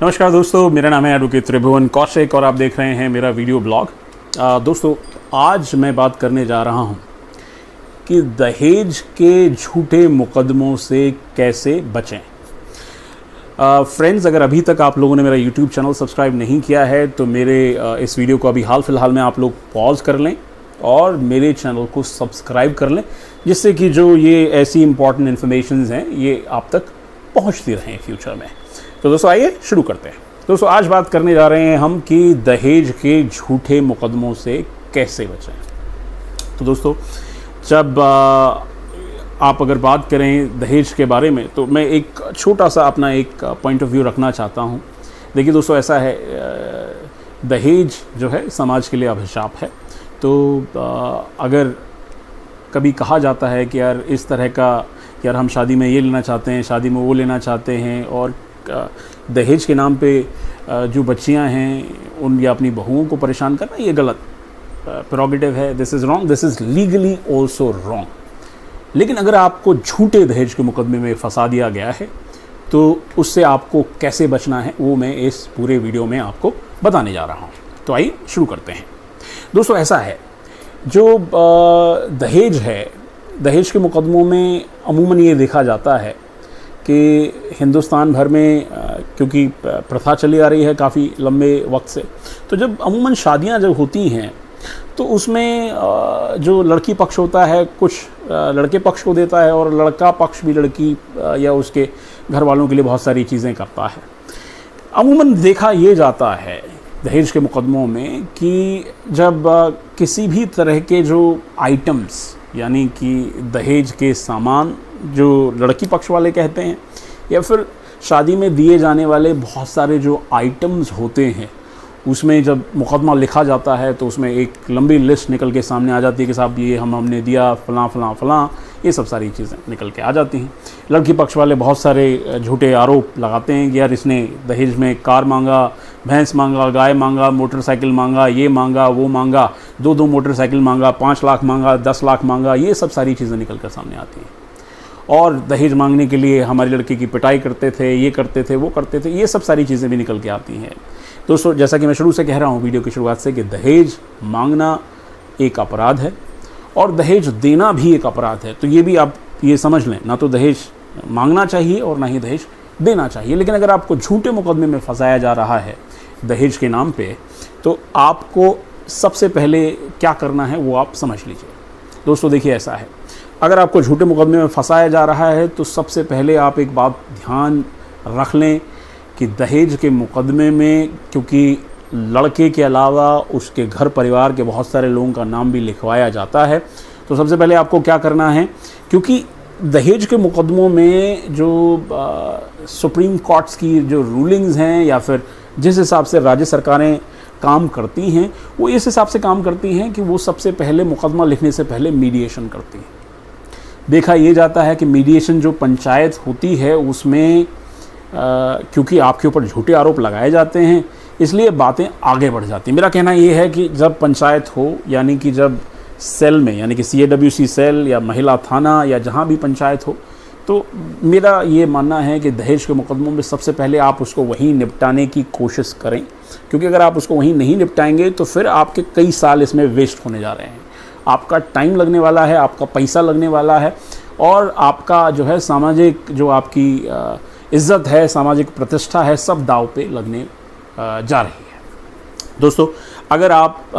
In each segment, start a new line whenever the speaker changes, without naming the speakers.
नमस्कार दोस्तों, मेरा नाम है एडवोकेट त्रिभुवन कौशिक और आप देख रहे हैं मेरा वीडियो ब्लॉग। दोस्तों, आज मैं बात करने जा रहा हूं कि दहेज के झूठे मुकदमों से कैसे बचें। फ्रेंड्स, अगर अभी तक आप लोगों ने मेरा यूट्यूब चैनल सब्सक्राइब नहीं किया है तो मेरे इस वीडियो को अभी हाल फिलहाल में आप लोग पॉज कर लें और मेरे चैनल को सब्सक्राइब कर लें, जिससे कि जो ये ऐसी इंपॉर्टेंट इन्फॉर्मेशंस हैं ये आप तक पहुंचती रहें फ्यूचर में। तो दोस्तों आइए शुरू करते हैं। दोस्तों, आज बात करने जा रहे हैं हम कि दहेज के झूठे मुकदमों से कैसे बचें। तो दोस्तों, जब आप अगर बात करें दहेज के बारे में तो मैं एक छोटा सा अपना एक पॉइंट ऑफ व्यू रखना चाहता हूं। देखिए दोस्तों, ऐसा है, दहेज जो है समाज के लिए अभिशाप है। तो अगर कभी कहा जाता है कि यार इस तरह का, यार हम शादी में ये लेना चाहते हैं, शादी में वो लेना चाहते हैं, और दहेज के नाम पे जो बच्चियां हैं उन या अपनी बहुओं को परेशान करना, ये गलत प्रेरोगेटिव है। This is wrong, this is legally also wrong. लेकिन अगर आपको झूठे दहेज के मुकदमे में फंसा दिया गया है तो उससे आपको कैसे बचना है वो मैं इस पूरे वीडियो में आपको बताने जा रहा हूँ। तो आइए शुरू करते हैं। दोस्तों, ऐसा है, जो दहेज है, दहेज के मुकदमों में अमूमन ये देखा जाता है कि हिंदुस्तान भर में क्योंकि प्रथा चली आ रही है काफ़ी लंबे वक्त से, तो जब अमूमन शादियां जब होती हैं तो उसमें जो लड़की पक्ष होता है कुछ लड़के पक्ष को देता है और लड़का पक्ष भी लड़की या उसके घर वालों के लिए बहुत सारी चीज़ें करता है। अमूमन देखा ये जाता है दहेज के मुकदमों में कि जब किसी भी तरह के जो आइटम्स, यानी कि दहेज के सामान जो लड़की पक्ष वाले कहते हैं, या फिर शादी में दिए जाने वाले बहुत सारे जो आइटम्स होते हैं, उसमें जब मुकदमा लिखा जाता है तो उसमें एक लंबी लिस्ट निकल के सामने आ जाती है कि साहब ये हमने दिया फलां फलां फलां, ये सब सारी चीज़ें निकल के आ जाती हैं। लड़की पक्ष वाले बहुत सारे झूठे आरोप लगाते हैं कि यार इसने दहेज में कार मांगा, भैंस मांगा, गाय मांगा, मोटरसाइकिल मांगा, ये मांगा, वो मांगा, 2 मोटरसाइकिल मांगा, 5 लाख मांगा, 10 लाख मांगा, ये सब सारी चीज़ें निकल कर सामने आती हैं। और दहेज मांगने के लिए हमारे लड़के की पिटाई करते थे, ये करते थे, वो करते थे, ये सब सारी चीज़ें भी निकल के आती हैं। दोस्तों, जैसा कि मैं शुरू से कह रहा हूँ वीडियो की शुरुआत से, कि दहेज मांगना एक अपराध है और दहेज देना भी एक अपराध है। तो ये भी आप ये समझ लें, ना तो दहेज मांगना चाहिए और ना ही दहेज देना चाहिए। लेकिन अगर आपको झूठे मुकदमे में फंसाया जा रहा है दहेज के नाम पे, तो आपको सबसे पहले क्या करना है वो आप समझ लीजिए। दोस्तों देखिए, ऐसा है, अगर आपको झूठे मुकदमे में फंसाया जा रहा है तो सबसे पहले आप एक बात ध्यान रख लें कि दहेज के मुकदमे में, क्योंकि लड़के के अलावा उसके घर परिवार के बहुत सारे लोगों का नाम भी लिखवाया जाता है, तो सबसे पहले आपको क्या करना है, क्योंकि दहेज के मुकदमों में जो सुप्रीम कोर्ट्स की जो रूलिंग्स हैं या फिर जिस हिसाब से राज्य सरकारें काम करती हैं, वो इस हिसाब से काम करती हैं कि वो सबसे पहले मुकदमा लिखने से पहले मीडिएशन करती हैं। देखा ये जाता है कि मीडिएशन जो पंचायत होती है उसमें क्योंकि आपके ऊपर झूठे आरोप लगाए जाते हैं, इसलिए बातें आगे बढ़ जाती हैं। मेरा कहना ये है कि जब पंचायत हो, यानी कि जब सेल में, यानी कि CAWC सेल या महिला थाना या जहाँ भी पंचायत हो, तो मेरा ये मानना है कि दहेज के मुकदमों में सबसे पहले आप उसको वहीं निपटाने की कोशिश करें, क्योंकि अगर आप उसको वहीं नहीं निपटाएंगे तो फिर आपके कई साल इसमें वेस्ट होने जा रहे हैं। आपका टाइम लगने वाला है, आपका पैसा लगने वाला है, और आपका जो है सामाजिक, जो आपकी इज़्ज़त है, सामाजिक प्रतिष्ठा है, सब दाव पे लगने जा रही है। दोस्तों, अगर आप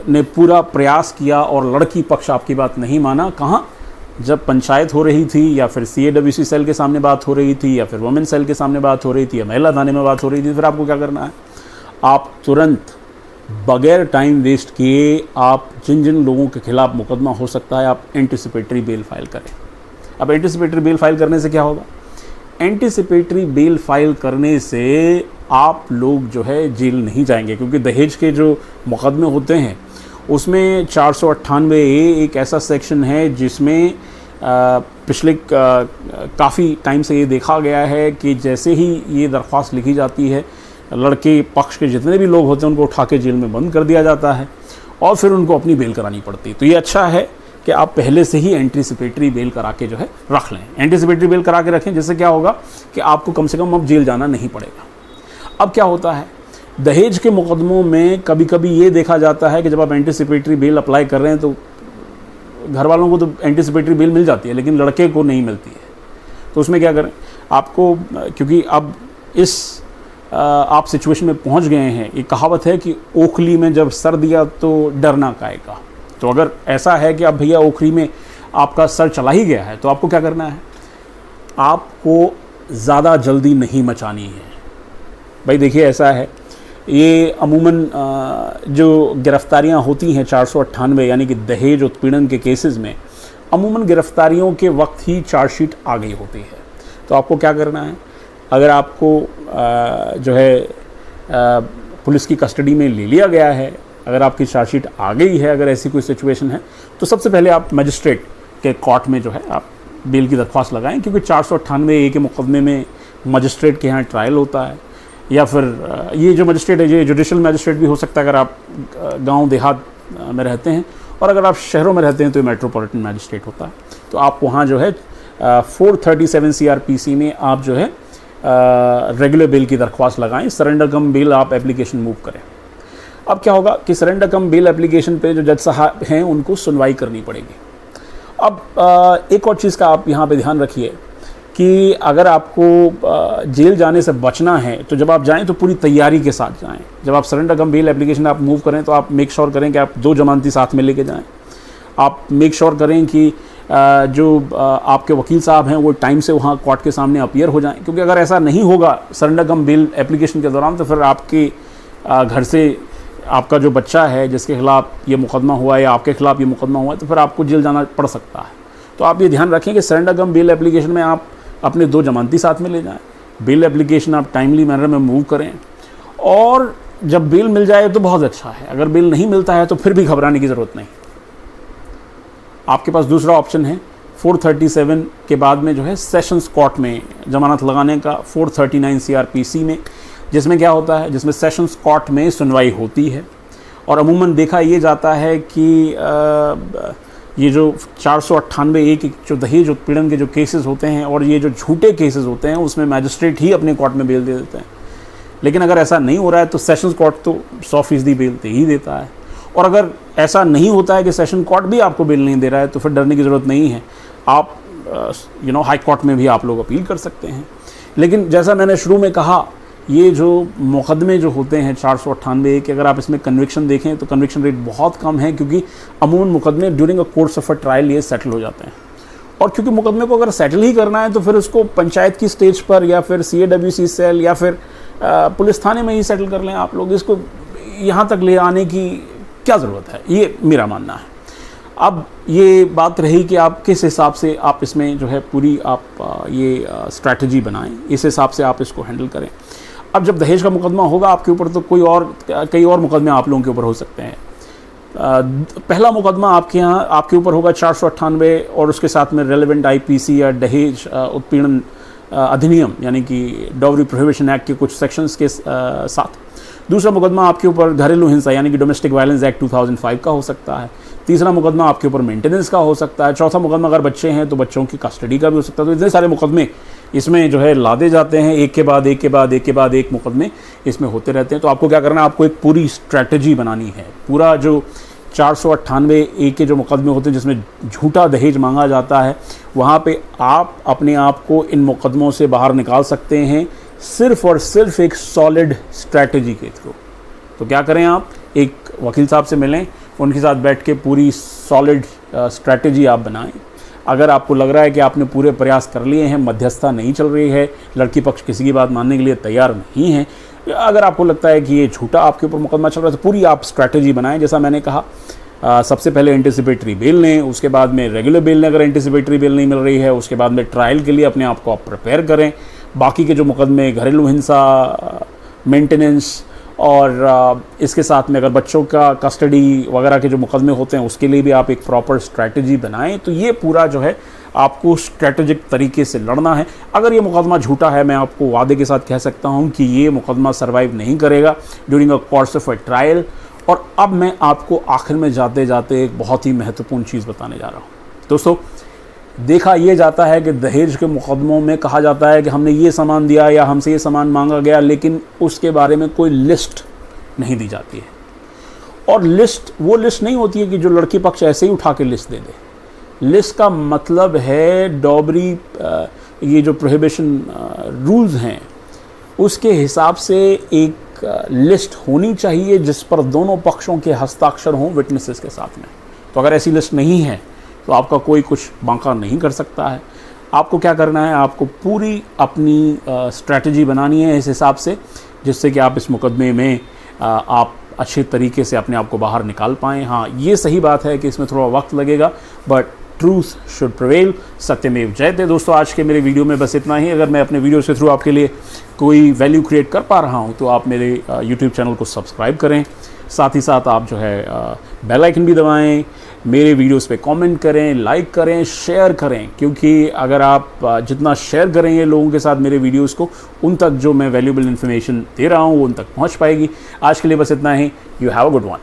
ने पूरा प्रयास किया और लड़की पक्ष आपकी बात नहीं माना, कहाँ, जब पंचायत हो रही थी या फिर CAWC सेल के सामने बात हो रही थी या फिर वुमेन सेल के सामने बात हो रही थी या महिला थाने में बात हो रही थी, फिर आपको क्या करना है, आप तुरंत बगैर टाइम वेस्ट किए आप जिन जिन लोगों के खिलाफ मुकदमा हो सकता है, आप एंटिसिपेटरी बेल फाइल करें। अब एंटिसिपेटरी बेल फाइल करने से क्या होगा, एंटिसिपेटरी बेल फाइल करने से आप लोग जो है जेल नहीं जाएंगे, क्योंकि दहेज के जो मुकदमे होते हैं उसमें 498A एक ऐसा सेक्शन है जिसमें पिछले काफ़ी टाइम से ये देखा गया है कि जैसे ही ये दरख्वास्त लिखी जाती है, लड़के पक्ष के जितने भी लोग होते हैं उनको उठा के जेल में बंद कर दिया जाता है और फिर उनको अपनी बेल करानी पड़ती है। तो ये अच्छा है कि आप पहले से ही एंटिसिपेटरी बेल करा के जो है रख लें। एंटिसिपेटरी बेल करा के रखें, जिससे क्या होगा कि आपको कम से कम अब जेल जाना नहीं पड़ेगा। अब क्या होता है, दहेज के मुकदमों में कभी कभी ये देखा जाता है कि जब आप एंटीसिपेटरी बेल अप्लाई कर रहे हैं तो घर वालों को तो एंटीसिपेटरी बेल मिल जाती है, लेकिन लड़के को नहीं मिलती है। तो उसमें क्या करें आपको, क्योंकि अब इस आप सिचुएशन में पहुंच गए हैं। एक कहावत है कि ओखली में जब सर दिया तो डरना काहे का। तो अगर ऐसा है कि अब भैया ओखली में आपका सर चला ही गया है, तो आपको क्या करना है, आपको ज़्यादा जल्दी नहीं मचानी है। भाई देखिए ऐसा है, ये अमूमन जो गिरफ्तारियां होती हैं 498 यानी कि दहेज उत्पीड़न के केसेस में, अमूमन गिरफ्तारियों के वक्त ही चार्जशीट आ गई होती है। तो आपको क्या करना है, अगर आपको जो है पुलिस की कस्टडी में ले लिया गया है, अगर आपकी चार्जशीट आ गई है, अगर ऐसी कोई सिचुएशन है, तो सबसे पहले आप मजिस्ट्रेट के कोर्ट में जो है आप बेल की दरख्वास्त लगाएं, क्योंकि 498 के मुकदमे में मजिस्ट्रेट के यहाँ ट्रायल होता है, या फिर ये जो मजिस्ट्रेट है ये जुडिशल मजिस्ट्रेट भी हो सकता है अगर आप गांव देहात में रहते हैं, और अगर आप शहरों में रहते हैं तो ये मेट्रोपॉलिटन मजिस्ट्रेट होता है। तो आप वहाँ जो है 437 CRPC में आप जो है रेगुलर बेल की दरख्वास्त लगाएं, सरेंडर कम बेल आप एप्लीकेशन मूव करें। अब क्या होगा कि सरेंडर कम बेल एप्लीकेशन पे जो जज साहब हैं उनको सुनवाई करनी पड़ेगी। अब एक और चीज़ का आप यहाँ पे ध्यान रखिए कि अगर आपको जेल जाने से बचना है तो जब आप जाएं तो पूरी तैयारी के साथ जाएं। जब आप सरेंडर कम बेल एप्लीकेशन आप मूव करें तो आप मेक श्योर करें कि आप 2 जमानती साथ में लेके जाएं। आप मेक श्योर करें कि जो आपके वकील साहब हैं वो टाइम से वहाँ कोर्ट के सामने अपीयर हो जाएं, क्योंकि अगर ऐसा नहीं होगा सरेंडर कम बेल एप्लीकेशन के दौरान तो फिर आपके घर से आपका जो बच्चा है जिसके खिलाफ ये मुकदमा हुआ है या आपके खिलाफ ये मुकदमा हुआ है तो फिर आपको जेल जाना पड़ सकता है। तो आप ये ध्यान रखें कि सरेंडर कम बेल एप्लीकेशन में आप अपने 2 जमानती साथ में ले जाएं। बेल एप्लीकेशन आप टाइमली मैनर में मूव करें, और जब बेल मिल जाए तो बहुत अच्छा है, अगर बेल नहीं मिलता है तो फिर भी घबराने की ज़रूरत नहीं। आपके पास दूसरा ऑप्शन है 437 के बाद में जो है सेशंस कोर्ट में जमानत लगाने का, 439 CRPC में, जिसमें क्या होता है, जिसमें सेशंस कोर्ट में सुनवाई होती है। और अमूमन देखा ये जाता है कि ये जो 498 के जो दहेज उत्पीड़न के जो केसेस होते हैं और ये जो झूठे केसेस होते हैं उसमें मैजिस्ट्रेट ही अपने कोर्ट में बेल दे देते हैं। लेकिन अगर ऐसा नहीं हो रहा है तो सेशंस कोर्ट तो 100% बेल दे ही देता है। और अगर ऐसा नहीं होता है कि सेशन कोर्ट भी आपको बेल नहीं दे रहा है तो फिर डरने की ज़रूरत नहीं है, आप हाई कोर्ट में भी आप लोग अपील कर सकते हैं। लेकिन जैसा मैंने शुरू में कहा, ये जो मुकदमे जो होते हैं 498 के, अगर आप इसमें कन्विक्शन देखें तो कन्विक्शन रेट बहुत कम है, क्योंकि अमूमन मुकदमे during a course of a trial ये सेटल हो जाते हैं। और क्योंकि मुकदमे को अगर सेटल ही करना है तो फिर उसको पंचायत की स्टेज पर या फिर CAWC सेल या फिर पुलिस थाने में ही सेटल कर लें आप लोग। इसको यहाँ तक ले आने की क्या ज़रूरत है, ये मेरा मानना है। अब ये बात रही कि आप किस हिसाब से आप इसमें जो है पूरी आप ये स्ट्रैटेजी बनाएं, इस हिसाब से आप इसको हैंडल करें। अब जब दहेज का मुकदमा होगा आपके ऊपर तो कई और मुकदमे आप लोगों के ऊपर हो सकते हैं। पहला मुकदमा आपके यहाँ आपके ऊपर होगा 498 और उसके साथ में रेलेवेंट IPC या दहेज उत्पीड़न अधिनियम यानी कि डाउरी प्रोहिबिशन एक्ट के कुछ सेक्शंस के साथ। दूसरा मुकदमा आपके ऊपर घरेलू हिंसा यानी कि डोमेस्टिक वायलेंस एक्ट 2005 का हो सकता है। तीसरा मुकदमा आपके ऊपर मेंटेनेंस का हो सकता है। चौथा मुकदमा अगर बच्चे हैं तो बच्चों की कस्टडी का भी हो सकता है। तो इतने सारे मुकदमे इसमें जो है लादे जाते हैं, एक के बाद एक मुकदमे इसमें होते रहते हैं। तो आपको क्या करना है, आपको एक पूरी स्ट्रैटेजी बनानी है। पूरा जो 498 के जो मुकदमे होते हैं जिसमें झूठा दहेज मांगा जाता है, वहाँ पे आप अपने आप को इन मुकदमों से बाहर निकाल सकते हैं सिर्फ़ और सिर्फ एक सॉलिड स्ट्रैटेजी के थ्रू। तो क्या करें, आप एक वकील साहब से मिलें, उनके साथ बैठ के पूरी सॉलिड स्ट्रैटेजी आप बनाएं। अगर आपको लग रहा है कि आपने पूरे प्रयास कर लिए हैं, मध्यस्थता नहीं चल रही है, लड़की पक्ष किसी की बात मानने के लिए तैयार नहीं है, अगर आपको लगता है कि ये झूठा आपके ऊपर मुकदमा चल रहा है, तो पूरी आप स्ट्रैटेजी बनाएं। जैसा मैंने कहा, सबसे पहले एंटीसिपेटरी बेल लें, उसके बाद में रेगुलर बेल लें अगर एंटीसिपेटरी बेल नहीं मिल रही है, उसके बाद में ट्रायल के लिए अपने आप को आप प्रिपेयर करें। बाकी के जो मुकदमे घरेलू हिंसा, मेंटेनेंस और इसके साथ में अगर बच्चों का कस्टडी वगैरह के जो मुकदमे होते हैं उसके लिए भी आप एक प्रॉपर स्ट्रैटेजी बनाएं। तो ये पूरा जो है आपको स्ट्रैटेजिक तरीके से लड़ना है। अगर ये मुकदमा झूठा है, मैं आपको वादे के साथ कह सकता हूं कि ये मुकदमा सर्वाइव नहीं करेगा during a course of a trial. और अब मैं आपको आखिर में जाते जाते एक बहुत ही महत्वपूर्ण चीज़ बताने जा रहा हूँ। दोस्तों, देखा ये जाता है कि दहेज के मुकदमों में कहा जाता है कि हमने ये सामान दिया या हमसे ये सामान मांगा गया, लेकिन उसके बारे में कोई लिस्ट नहीं दी जाती है। और लिस्ट वो लिस्ट नहीं होती है कि जो लड़की पक्ष ऐसे ही उठा के लिस्ट दे दे। लिस्ट का मतलब है डॉबरी, ये जो प्रोहिबिशन रूल्स हैं उसके हिसाब से एक लिस्ट होनी चाहिए जिस पर दोनों पक्षों के हस्ताक्षर हों विटनेसेस के साथ में। तो अगर ऐसी लिस्ट नहीं है तो आपका कोई कुछ बांका नहीं कर सकता है। आपको क्या करना है, आपको पूरी अपनी स्ट्रैटेजी बनानी है इस हिसाब से जिससे कि आप इस मुकदमे में आप अच्छे तरीके से अपने आप को बाहर निकाल पाएँ। हाँ, ये सही बात है कि इसमें थोड़ा वक्त लगेगा, बट ट्रूथ शुड प्रिवेल, सत्यमेव जयते। दोस्तों, आज के मेरे वीडियो में बस इतना ही। अगर मैं अपने वीडियो के थ्रू आपके लिए कोई वैल्यू क्रिएट कर पा रहा हूँ तो आप मेरे यूट्यूब चैनल को सब्सक्राइब करें, साथ ही साथ आप जो है बेल आइकन भी दबाएं, मेरे वीडियोस पे कमेंट करें, लाइक करें, शेयर करें, क्योंकि अगर आप जितना शेयर करेंगे लोगों के साथ मेरे वीडियोस को, उन तक जो मैं वैल्यूएबल इन्फॉर्मेशन दे रहा हूँ वो उन तक पहुँच पाएगी। आज के लिए बस इतना ही। You have a good one.